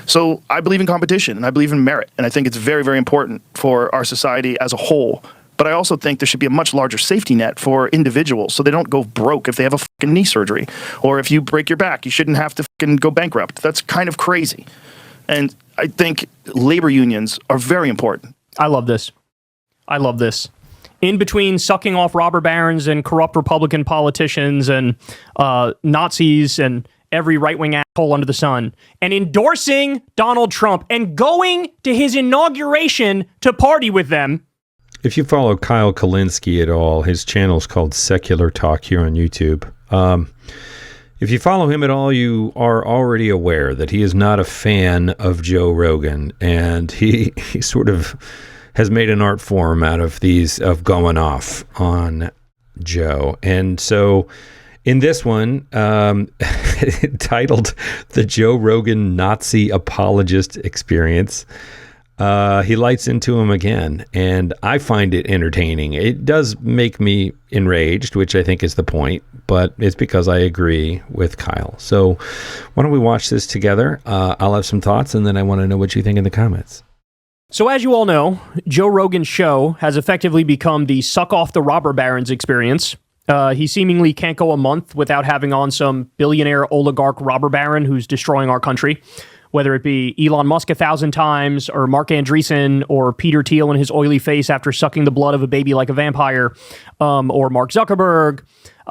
So I believe in competition, and I believe in merit, and I think it's very, very important for our society as a whole. But I also think there should be a much larger safety net for individuals so they don't go broke if they have a fucking knee surgery. Or if you break your back, you shouldn't have to fucking go bankrupt. That's kind of crazy. And I think labor unions are very important. I love this. In between sucking off robber barons and corrupt Republican politicians and Nazis and every right-wing asshole under the sun, and endorsing Donald Trump and going to his inauguration to party with them. If you follow Kyle Kulinski at all, his channel is called Secular Talk here on YouTube. If you follow him at all, you are already aware that he is not a fan of Joe Rogan, and he sort of has made an art form out of going off on Joe. And so in this one, titled The Joe Rogan Nazi Apologist Experience, he lights into him again, and I find it entertaining. It does make me enraged, which I think is the point, but it's because I agree with Kyle. So why don't we watch this together? I'll have some thoughts, and then I want to know what you think in the comments. So as you all know, Joe Rogan's show has effectively become the suck off the robber barons experience. He seemingly can't go a month without having on some billionaire oligarch robber baron who's destroying our country. Whether it be Elon Musk 1,000 times, or Mark Andreessen, or Peter Thiel in his oily face after sucking the blood of a baby like a vampire, or Mark Zuckerberg.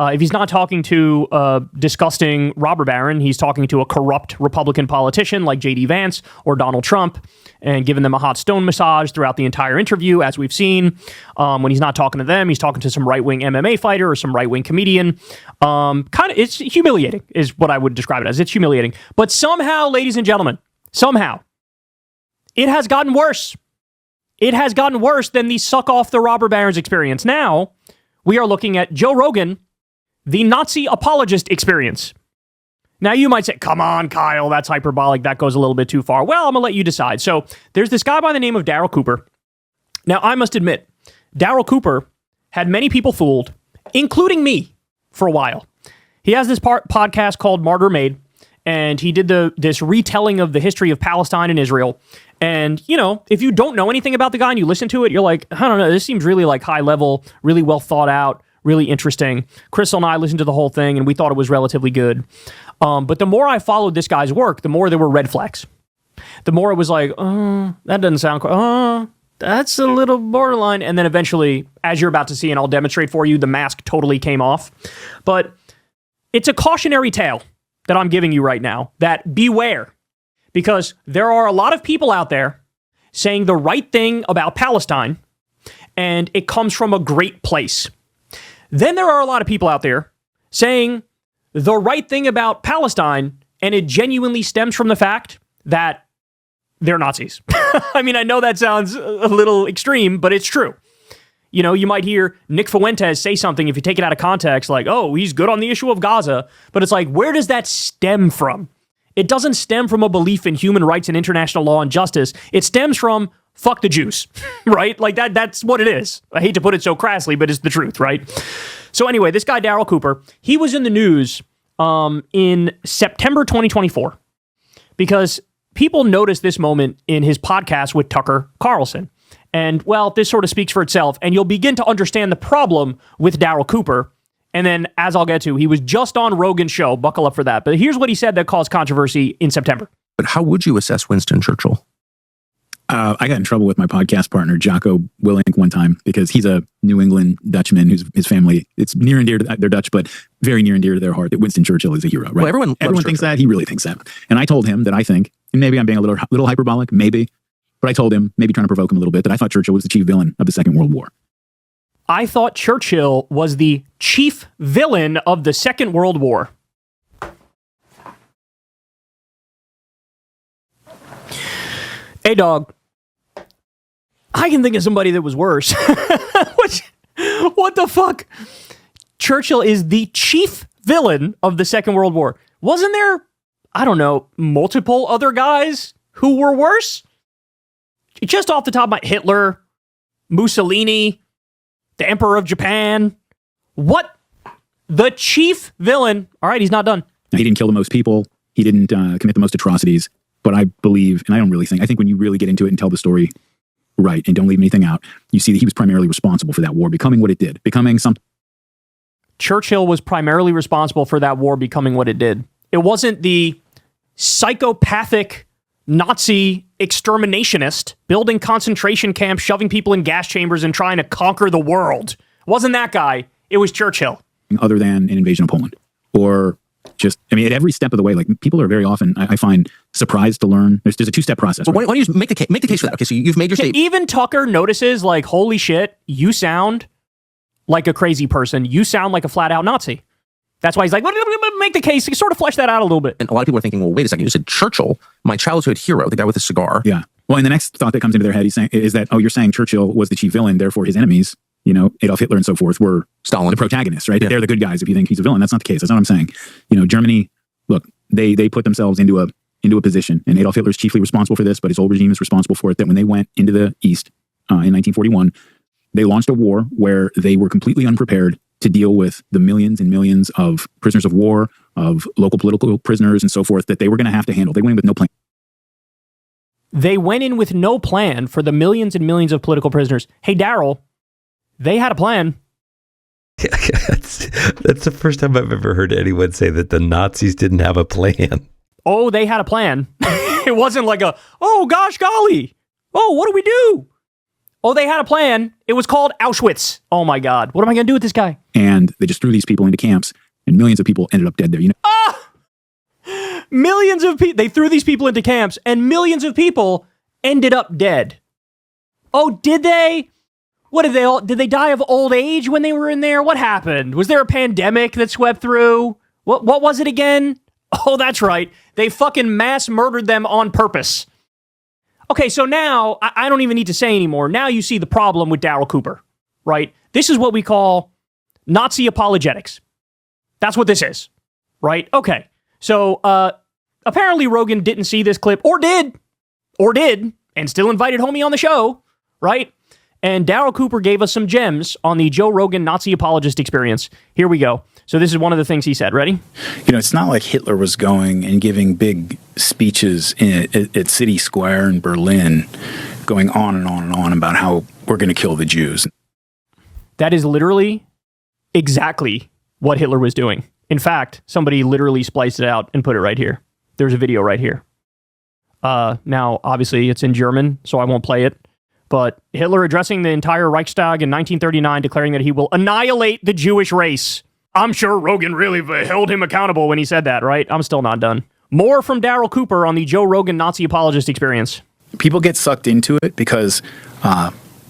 If he's not talking to a disgusting robber baron, he's talking to a corrupt Republican politician like J.D. Vance or Donald Trump, and giving them a hot stone massage throughout the entire interview, as we've seen. When he's not talking to them, he's talking to some right-wing MMA fighter or some right-wing comedian. It's humiliating, is what I would describe it as. It's humiliating. But somehow, ladies and gentlemen, it has gotten worse. It has gotten worse than the suck off the robber barons experience. Now, we are looking at Joe Rogan, the Nazi apologist experience. Now, you might say, come on, Kyle, that's hyperbolic. That goes a little bit too far. Well, I'm going to let you decide. So there's this guy by the name of Daryl Cooper. Now, I must admit, Daryl Cooper had many people fooled, including me, for a while. He has this podcast called Martyr Made, and he did this retelling of the history of Palestine and Israel. And, you know, if you don't know anything about the guy and you listen to it, you're like, I don't know, this seems really like high level, really well thought out, really interesting. Crystal and I listened to the whole thing, and we thought it was relatively good. But the more I followed this guy's work, the more there were red flags. The more it was like, that doesn't sound quite, that's a little borderline. And then eventually, as you're about to see, and I'll demonstrate for you, the mask totally came off. But it's a cautionary tale that I'm giving you right now, that beware. Because there are a lot of people out there saying the right thing about Palestine, and it comes from a great place. Then there are a lot of people out there saying the right thing about Palestine, and it genuinely stems from the fact that they're Nazis. I mean, I know that sounds a little extreme, but it's true. You know, you might hear Nick Fuentes say something, if you take it out of context, like, oh, he's good on the issue of Gaza. But it's like, where does that stem from? It doesn't stem from a belief in human rights and international law and justice. It stems from fuck the Jews, right? Like that's what it is. I hate to put it so crassly, but it's the truth, right? So anyway, this guy, Daryl Cooper, he was in the news in September 2024 because people noticed this moment in his podcast with Tucker Carlson. And, well, this sort of speaks for itself, and you'll begin to understand the problem with Daryl Cooper. And then, as I'll get to, he was just on Rogan's show. Buckle up for that. But here's what he said that caused controversy in September. But how would you assess Winston Churchill? I got in trouble with my podcast partner, Jocko Willink, one time because he's a New England Dutchman whose his family, it's near and dear to they're Dutch, but very near and dear to their heart that Winston Churchill is a hero, right? Well, everyone thinks that. He really thinks that. And I told him that I think, and maybe I'm being a little hyperbolic, maybe, but I told him, maybe trying to provoke him a little bit, that I thought Churchill was the chief villain of the Second World War. I thought Churchill was the chief villain of the Second World War. Hey, dog. I can think of somebody that was worse. What the fuck? Churchill is the chief villain of the Second World War. Wasn't there, I don't know, multiple other guys who were worse? Just off the top of my Hitler, Mussolini, the Emperor of Japan. What? The chief villain. All right, he's not done. He didn't kill the most people. He didn't commit the most atrocities. But I believe, and I don't really think, I think when you really get into it and tell the story right and don't leave anything out, you see that he was primarily responsible for that war becoming what it did, becoming something. Churchill was primarily responsible for that war becoming what it did. It wasn't the psychopathic Nazi exterminationist building concentration camps, shoving people in gas chambers and trying to conquer the world. It wasn't that guy. It was Churchill. Other than an invasion of Poland. Or just, I mean, at every step of the way, like people are very often, I find, surprised to learn. There's a two-step process. But right? why don't you just make the case for that? Okay, so you've made your statement. Even Tucker notices, like, holy shit, you sound like a crazy person. You sound like a flat-out Nazi. That's why he's like, make the case. Sort of flesh that out a little bit. And a lot of people are thinking, well, wait a second. You said Churchill, my childhood hero, the guy with the cigar. Yeah. Well, and the next thought that comes into their head is that, oh, you're saying Churchill was the chief villain, therefore his enemies, you know, Adolf Hitler and so forth, were Stalin, the protagonists, right? Yeah. They're the good guys if you think he's a villain. That's not the case. That's not what I'm saying. You know, Germany, look, they put themselves into a position, and Adolf Hitler is chiefly responsible for this, but his old regime is responsible for it, that when they went into the East in 1941, they launched a war where they were completely unprepared to deal with the millions and millions of prisoners of war, of local political prisoners and so forth that they were going to have to handle. They went in with no plan. They went in with no plan for the millions and millions of political prisoners. Hey, Daryl, they had a plan. That's the first time I've ever heard anyone say that the Nazis didn't have a plan. Oh, they had a plan. It wasn't like oh, gosh, golly. Oh, what do we do? Oh, they had a plan. It was called Auschwitz. Oh, my God. What am I going to do with this guy? And they just threw these people into camps, and millions of people ended up dead there. You know, Millions of people. They threw these people into camps, and millions of people ended up dead. Oh, did they? What did they all? Did they die of old age when they were in there? What happened? Was there a pandemic that swept through? What was it again? Oh, that's right. They fucking mass murdered them on purpose. Okay, so now, I don't even need to say anymore. Now you see the problem with Daryl Cooper, right? This is what we call Nazi apologetics. That's what this is, right? Okay, so apparently Rogan didn't see this clip, or did, and still invited homie on the show, right? And Daryl Cooper gave us some gems on the Joe Rogan Nazi apologist experience. Here we go. So this is one of the things he said. Ready? You know, it's not like Hitler was going and giving big speeches at City Square in Berlin, going on and on and on about how we're going to kill the Jews. That is literally exactly what Hitler was doing. In fact, somebody literally spliced it out and put it right here. There's a video right here. Now, obviously, it's in German, so I won't play it. But Hitler addressing the entire Reichstag in 1939, declaring that he will annihilate the Jewish race. I'm sure Rogan really held him accountable when he said that, right? I'm still not done. More from Daryl Cooper on the Joe Rogan Nazi apologist experience. People get sucked into it because,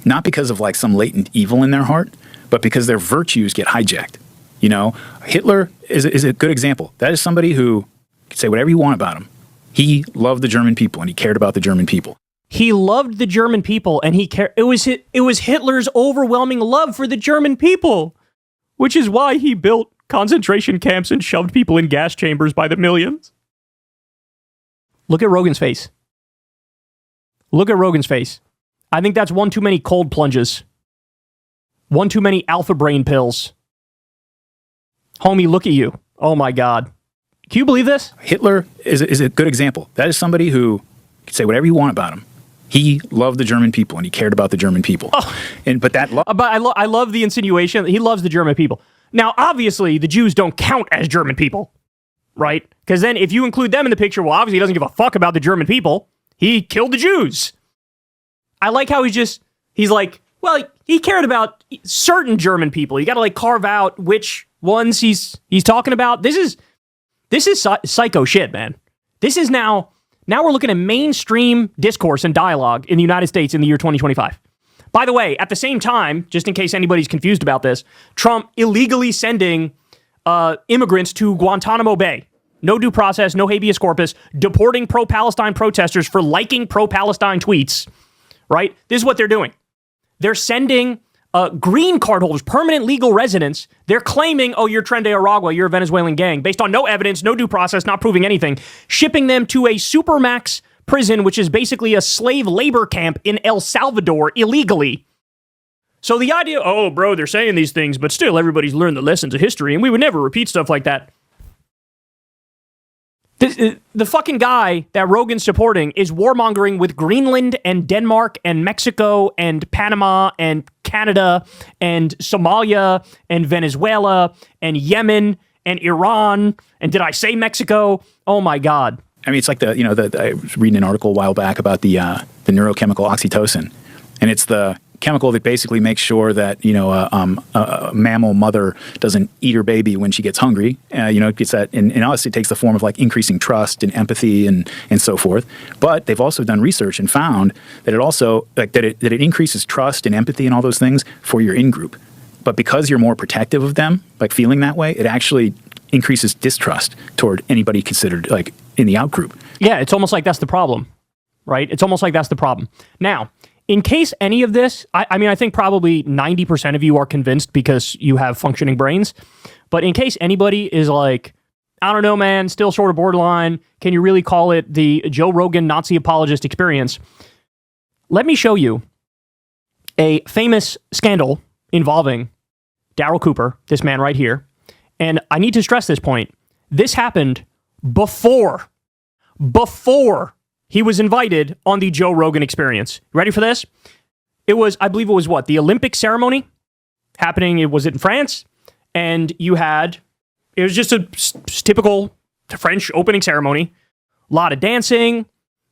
not because of like some latent evil in their heart, but because their virtues get hijacked. You know, Hitler is a good example. That is somebody who can say whatever you want about him. He loved the German people and he cared about the German people. He loved the German people, and he cared. It was Hitler's overwhelming love for the German people, which is why he built concentration camps and shoved people in gas chambers by the millions. Look at Rogan's face. Look at Rogan's face. I think that's one too many cold plunges. One too many alpha brain pills. Homie, look at you. Oh my God. Can you believe this? Hitler is a good example. That is somebody who can say whatever you want about him. He loved the German people and he cared about the German people. Oh. But I love the insinuation that he loves the German people. Now, obviously, the Jews don't count as German people, right? Because then if you include them in the picture, well, obviously he doesn't give a fuck about the German people. He killed the Jews. I like how he's like, well, he cared about certain German people. You got to like carve out which ones he's talking about. This is psycho shit, man. This is now we're looking at mainstream discourse and dialogue in the United States in the year 2025. By the way, at the same time, just in case anybody's confused about this, Trump illegally sending immigrants to Guantanamo Bay. No due process, no habeas corpus, deporting pro-Palestine protesters for liking pro-Palestine tweets, right? This is what they're doing. They're sending green card holders, permanent legal residents. They're claiming, oh, you're Tren de Aragua, you're a Venezuelan gang, based on no evidence, no due process, not proving anything, shipping them to a supermax prison, which is basically a slave labor camp in El Salvador illegally. So the idea, oh, bro, they're saying these things, but still everybody's learned the lessons of history, and we would never repeat stuff like that. The fucking guy that Rogan's supporting is warmongering with Greenland and Denmark and Mexico and Panama and Canada and Somalia and Venezuela and Yemen and Iran. And did I say Mexico? Oh my God. I mean, it's like I was reading an article a while back about the neurochemical oxytocin, and it's the chemical that basically makes sure that a mammal mother doesn't eat her baby when she gets hungry. It gets that, and us it takes the form of like increasing trust and empathy and so forth. But they've also done research and found that it also that it increases trust and empathy and all those things for your in group. But because you're more protective of them, like feeling that way, it actually increases distrust toward anybody considered like in the out group. Yeah, it's almost like that's the problem, right? It's almost like that's the problem. Now, in case any of this, I think probably 90% of you are convinced because you have functioning brains. But in case anybody is like, I don't know, man, still sort of borderline, can you really call it the Joe Rogan Nazi apologist experience? Let me show you a famous scandal involving Daryl Cooper, this man right here. And I need to stress this point. This happened before he was invited on the Joe Rogan experience. Ready for this? I believe it was what? The Olympic ceremony happening. It was in France. And it was just a typical French opening ceremony. A lot of dancing,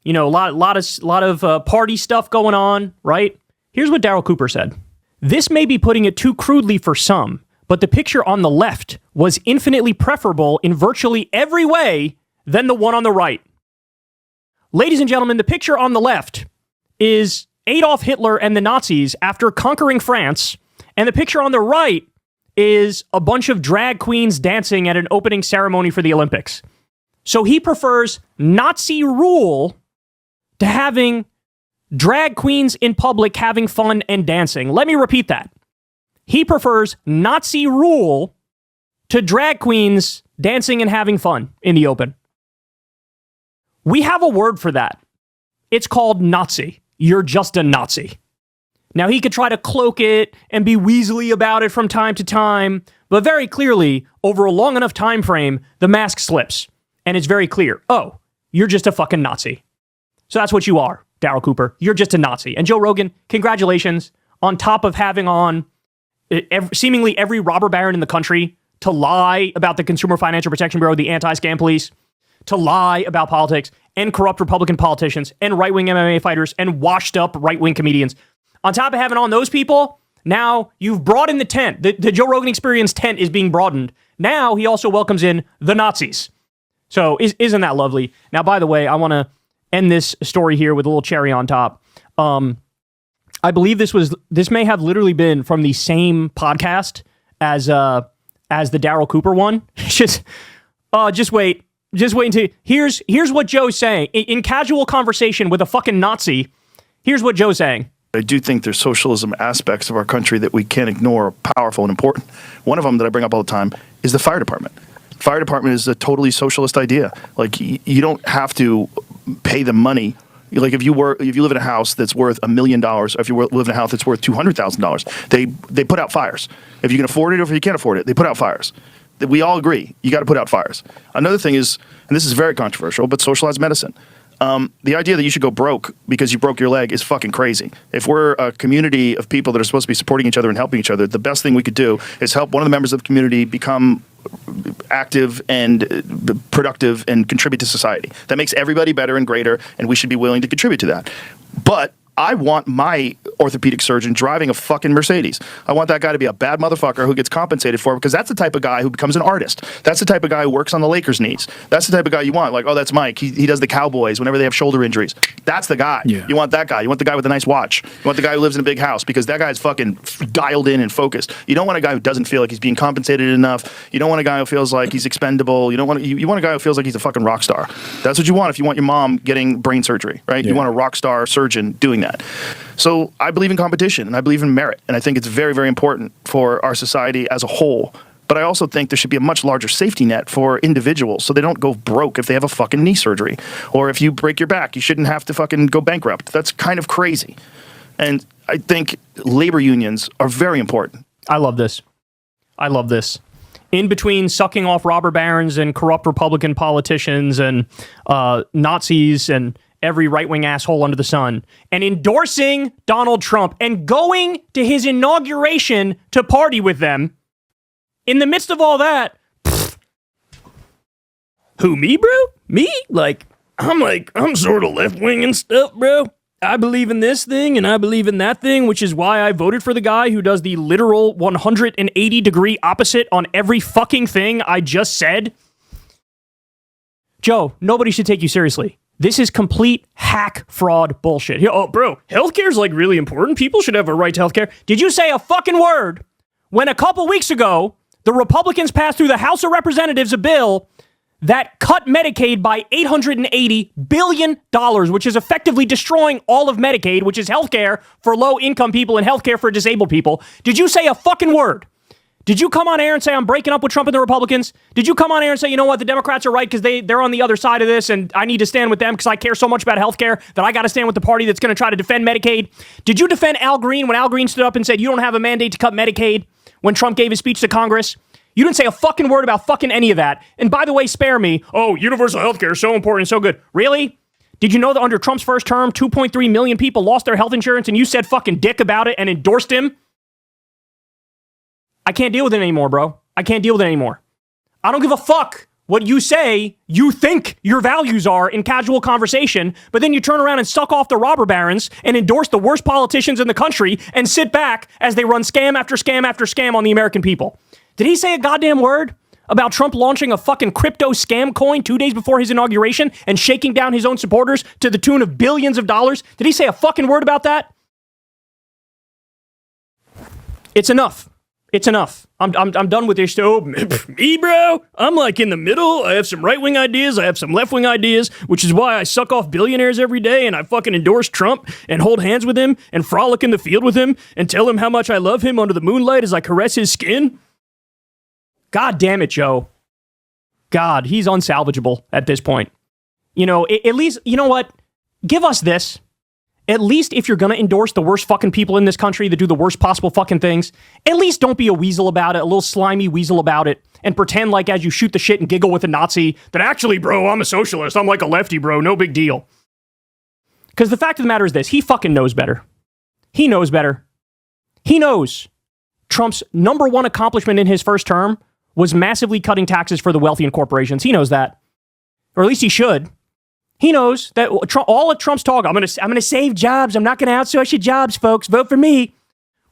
a lot of party stuff going on, right? Here's what Daryl Cooper said. This may be putting it too crudely for some, but the picture on the left was infinitely preferable in virtually every way than the one on the right. Ladies and gentlemen, the picture on the left is Adolf Hitler and the Nazis after conquering France, and the picture on the right is a bunch of drag queens dancing at an opening ceremony for the Olympics. So he prefers Nazi rule to having drag queens in public having fun and dancing. Let me repeat that. He prefers Nazi rule to drag queens dancing and having fun in the open. We have a word for that. It's called Nazi. You're just a Nazi. Now, he could try to cloak it and be weaselly about it from time to time, but very clearly, over a long enough time frame, the mask slips, and it's very clear. Oh, you're just a fucking Nazi. So that's what you are, Daryl Cooper. You're just a Nazi. And Joe Rogan, congratulations on top of having on seemingly every robber baron in the country to lie about the Consumer Financial Protection Bureau, the anti-scam police, to lie about politics, and corrupt Republican politicians, and right-wing MMA fighters, and washed-up right-wing comedians. On top of having on those people, now you've broadened the tent. The Joe Rogan Experience tent is being broadened. Now he also welcomes in the Nazis. So isn't that lovely? Now, by the way, I want to end this story here with a little cherry on top. I believe this may have literally been from the same podcast as the Daryl Cooper one. Just wait. Just wait until here's what Joe's saying. In casual conversation with a fucking Nazi, here's what Joe's saying. I do think there's socialism aspects of our country that we can't ignore, powerful and important. One of them that I bring up all the time is the fire department. Fire department is a totally socialist idea. Like, you don't have to pay them money. Like, if you live in a house that's worth $1 million, or if you live in a house that's worth $200,000, they put out fires. If you can afford it or if you can't afford it, they put out fires. We all agree you got to put out fires. Another thing is, and this is very controversial, but socialized medicine. The idea that you should go broke because you broke your leg is fucking crazy. If we're a community of people that are supposed to be supporting each other and helping each other, the best thing we could do is help one of the members of the community become active and productive and contribute to society. That makes everybody better and greater, and we should be willing to contribute to that. But I want my orthopedic surgeon driving a fucking Mercedes. I want that guy to be a bad motherfucker who gets compensated for it, because that's the type of guy who becomes an artist. That's the type of guy who works on the Lakers' needs. That's the type of guy you want. Like, oh, that's Mike. He does the Cowboys whenever they have shoulder injuries. That's the guy. Yeah. You want that guy. You want the guy with a nice watch. You want the guy who lives in a big house, because that guy's fucking dialed in and focused. You don't want a guy who doesn't feel like he's being compensated enough. You don't want a guy who feels like he's expendable. You want a guy who feels like he's a fucking rock star. That's what you want if you want your mom getting brain surgery, right? Yeah. You want a rock star surgeon doing that. So I believe in competition, and I believe in merit, and I think it's very, very important for our society as a whole. But I also think there should be a much larger safety net for individuals so they don't go broke if they have a fucking knee surgery. Or if you break your back, you shouldn't have to fucking go bankrupt. That's kind of crazy. And I think labor unions are very important. I love this. in between sucking off robber barons and corrupt Republican politicians and Nazis and every right-wing asshole under the sun, and endorsing Donald Trump and going to his inauguration to party with them. In the midst of all that, who, me, bro? Me? I'm sort of left-wing and stuff, bro. I believe in this thing and I believe in that thing, which is why I voted for the guy who does the literal 180-degree opposite on every fucking thing I just said. Joe, nobody should take you seriously. This is complete hack fraud bullshit. Oh, bro, healthcare's like really important. People should have a right to healthcare. Did you say a fucking word when a couple weeks ago the Republicans passed through the House of Representatives a bill that cut Medicaid by $880 billion, which is effectively destroying all of Medicaid, which is healthcare for low-income people and healthcare for disabled people? Did you say a fucking word? Did you come on air and say, I'm breaking up with Trump and the Republicans? Did you come on air and say, you know what, the Democrats are right because they're on the other side of this and I need to stand with them because I care so much about healthcare that I got to stand with the party that's going to try to defend Medicaid? Did you defend Al Green when Al Green stood up and said, you don't have a mandate to cut Medicaid when Trump gave his speech to Congress? You didn't say a fucking word about fucking any of that. And by the way, spare me. Oh, universal healthcare is so important and so good. Really? Did you know that under Trump's first term, 2.3 million people lost their health insurance and you said fucking dick about it and endorsed him? I can't deal with it anymore, bro. I can't deal with it anymore. I don't give a fuck what you say you think your values are in casual conversation, but then you turn around and suck off the robber barons and endorse the worst politicians in the country and sit back as they run scam after scam after scam on the American people. Did he say a goddamn word about Trump launching a fucking crypto scam coin 2 days before his inauguration and shaking down his own supporters to the tune of billions of dollars? Did he say a fucking word about that? It's enough. It's enough. I'm done with this. So, me, bro? I'm like in the middle. I have some right-wing ideas. I have some left-wing ideas, which is why I suck off billionaires every day and I fucking endorse Trump and hold hands with him and frolic in the field with him and tell him how much I love him under the moonlight as I caress his skin. God damn it, Joe. God, he's unsalvageable at this point. You know, at least, you know what? Give us this. At least if you're going to endorse the worst fucking people in this country that do the worst possible fucking things, at least don't be a weasel about it, a little slimy weasel about it, and pretend like as you shoot the shit and giggle with a Nazi that actually, bro, I'm a socialist. I'm like a lefty, bro. No big deal. Because the fact of the matter is this. He fucking knows better. He knows better. He knows Trump's number one accomplishment in his first term was massively cutting taxes for the wealthy and corporations. He knows that. Or at least he should. He knows that all of Trump's talk, I'm gonna save jobs. I'm not going to outsource your jobs, folks. Vote for me.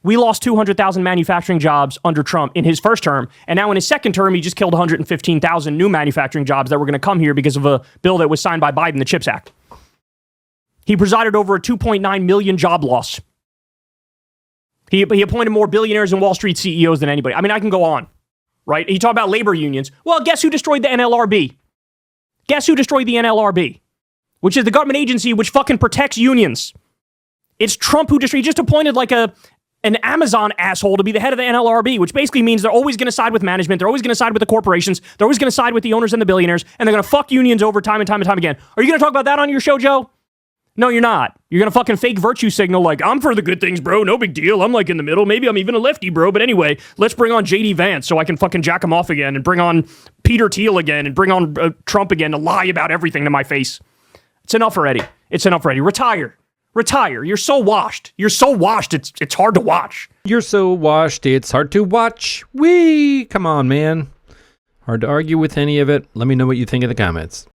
We lost 200,000 manufacturing jobs under Trump in his first term. And now in his second term, he just killed 115,000 new manufacturing jobs that were going to come here because of a bill that was signed by Biden, the CHIPS Act. He presided over a 2.9 million job loss. He appointed more billionaires and Wall Street CEOs than anybody. I mean, I can go on. Right? He talked about labor unions. Well, guess who destroyed the NLRB? Guess who destroyed the NLRB? Which is the government agency which fucking protects unions. It's Trump who destroyed. He just appointed like an Amazon asshole to be the head of the NLRB, which basically means they're always going to side with management. They're always going to side with the corporations. They're always going to side with the owners and the billionaires. And they're going to fuck unions over time and time and time again. Are you going to talk about that on your show, Joe? No, you're not. You're going to fucking fake virtue signal like, I'm for the good things, bro. No big deal. I'm like in the middle. Maybe I'm even a lefty, bro. But anyway, let's bring on J.D. Vance so I can fucking jack him off again and bring on Peter Thiel again and bring on Trump again to lie about everything to my face. It's enough already. It's enough already. Retire. Retire. You're so washed. You're so washed. It's hard to watch. You're so washed, it's hard to watch. Wee! Come on, man. Hard to argue with any of it. Let me know what you think in the comments.